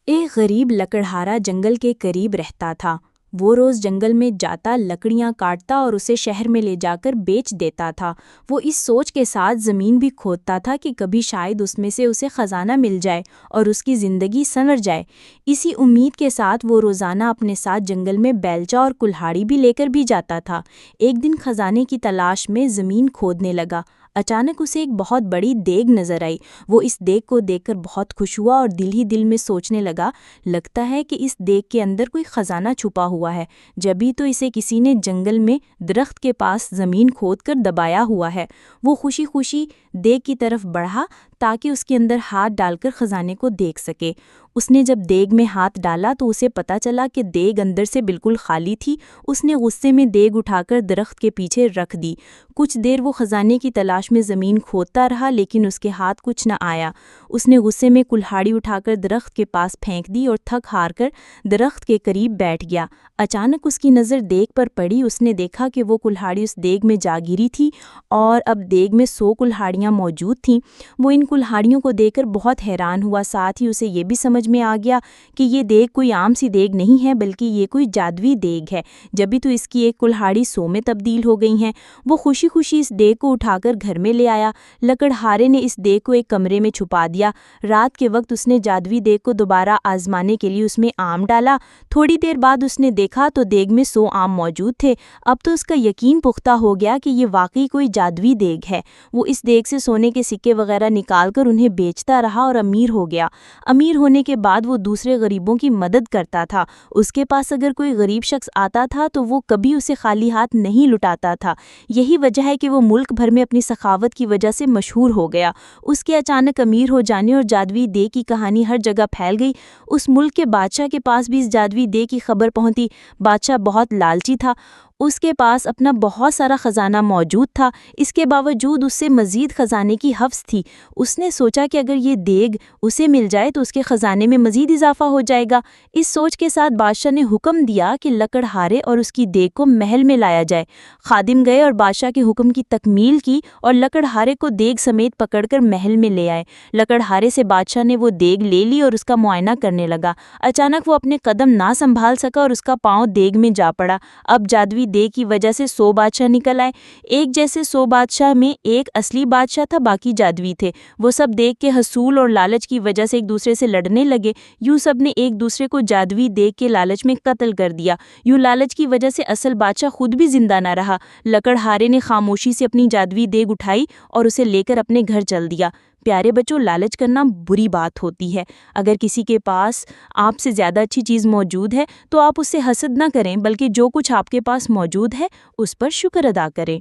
ایک غریب لکڑہارا جنگل کے قریب رہتا تھا۔ وہ روز جنگل میں جاتا، لکڑیاں کاٹتا اور اسے شہر میں لے جا کر بیچ دیتا تھا۔ وہ اس سوچ کے ساتھ زمین بھی کھودتا تھا کہ کبھی شاید اس میں سے اسے خزانہ مل جائے اور اس کی زندگی سنور جائے۔ اسی امید کے ساتھ وہ روزانہ اپنے ساتھ جنگل میں بیلچہ اور کلہاڑی بھی لے کر بھی جاتا تھا۔ ایک دن خزانے کی تلاش میں زمین کھودنے لگا۔ اچانک اسے ایک بہت بڑی دیگ نظر آئی۔ وہ اس دیگ کو دیکھ کر بہت خوش ہوا اور دل ہی دل میں سوچنے لگتا ہے کہ اس دیگ کے اندر کوئی خزانہ چھپا ہوا ہے، جبھی تو اسے کسی نے جنگل میں درخت کے پاس زمین کھود کر دبایا ہوا ہے۔ وہ خوشی خوشی دیگ کی طرف بڑھا تاکہ اس کے اندر ہاتھ ڈال کر خزانے کو دیکھ سکے۔ اس نے جب دیگ میں ہاتھ ڈالا تو اسے پتا چلا کہ دیگ اندر سے بالکل خالی تھی۔ اس نے غصے میں دیگ اٹھا کر درخت کے پیچھے رکھ دی۔ کچھ دیر وہ خزانے کی تلاش میں زمین کھودتا رہا لیکن اس کے ہاتھ کچھ نہ آیا۔ اس نے غصے میں کلہاڑی اٹھا کر درخت کے پاس پھینک دی اور تھک ہار کر درخت کے قریب بیٹھ گیا۔ اچانک اس کی نظر دیگ پر پڑی۔ اس نے دیکھا کہ وہ کلہاڑی اس دیگ میں جا گری تھی اور اب دیگ میں 100 کلہاڑیاں موجود تھیں۔ وہ ان کلہاڑیوں کو دیکھ کر بہت حیران ہوا، ساتھ ہی اسے یہ بھی سمجھ میں آ گیا کہ یہ دیگ کوئی عام سی دیگ نہیں ہے بلکہ یہ کوئی جادوئی دیگ ہے، جبھی تو اس کی ایک کلہاڑی 100 میں تبدیل ہو گئی ہیں۔ وہ خوشی خوشی اس دیگ کو اٹھا کر گھر میں لے آیا۔ لکڑہارے نے اس دیگ کو ایک کمرے میں چھپا دیا۔ رات کے وقت اس نے جادوئی دیگ کو دوبارہ آزمانے کے لیے اس میں آم ڈالا۔ تھوڑی دیر بعد اس نے دیکھا تو دیگ میں 100 آم موجود تھے۔ اب تو اس کا یقین پختہ ہو گیا کہ یہ واقعی کوئی جادوئی دیگ ہے۔ وہ اس دیگ سے سونے کے سکے وغیرہ نکال کر انہیں بیچتا رہا اور امیر ہو گیا۔ امیر ہونے کے بعد وہ دوسرے غریبوں کی مدد کرتا تھا۔ اس کے پاس اگر کوئی غریب شخص آتا تھا تو وہ کبھی اسے خالی ہاتھ نہیں لوٹاتا تھا۔ یہی وجہ ہے کہ وہ ملک بھر میں اپنی سخاوت کی وجہ سے مشہور ہو گیا۔ اس کے اچانک امیر ہو جانے اور جادوئی دیگ کی کہانی ہر جگہ پھیل گئی۔ اس ملک کے بادشاہ کے پاس بھی اس جادوئی دیگ کی خبر پہنچی۔ بادشاہ بہت لالچی تھا۔ اس کے پاس اپنا بہت سارا خزانہ موجود تھا۔ اس کے باوجود اس سے مزید خزانے کی حوث تھی۔ اس نے سوچا کہ اگر یہ دیگ اسے مل جائے تو اس کے خزانے میں مزید اضافہ ہو جائے گا۔ اس سوچ کے ساتھ بادشاہ نے حکم دیا کہ لکڑہارے اور اس کی دیگ کو محل میں لایا جائے۔ خادم گئے اور بادشاہ کے حکم کی تکمیل کی اور لکڑہارے کو دیگ سمیت پکڑ کر محل میں لے آئے۔ لکڑہارے سے بادشاہ نے وہ دیگ لے لی اور اس کا معائنہ کرنے لگا۔ اچانک وہ اپنے قدم نہ سنبھال سکا اور اس کا پاؤں دیگ میں جا پڑا۔ اب جادوئی دیگ کی وجہ سے 100 بادشاہ نکل آئے۔ ایک جیسے 100 بادشاہ میں ایک اصلی بادشاہ تھا، باقی جادوئی تھے۔ وہ سب دیگ کے حصول اور لالچ کی وجہ سے ایک دوسرے سے لڑنے لگے۔ یوں سب نے ایک دوسرے کو جادوئی دیگ کے لالچ میں قتل کر دیا۔ یوں لالچ کی وجہ سے اصل بادشاہ خود بھی زندہ نہ رہا۔ لکڑہارے نے خاموشی سے اپنی جادوئی دیگ اٹھائی اور اسے لے کر اپنے گھر چل دیا۔ پیارے بچوں، لالچ کرنا بری بات ہوتی ہے۔ اگر کسی کے پاس آپ سے زیادہ اچھی چیز موجود ہے تو آپ اس سے حسد نہ کریں بلکہ جو کچھ آپ کے پاس موجود ہے اس پر شکر ادا کریں۔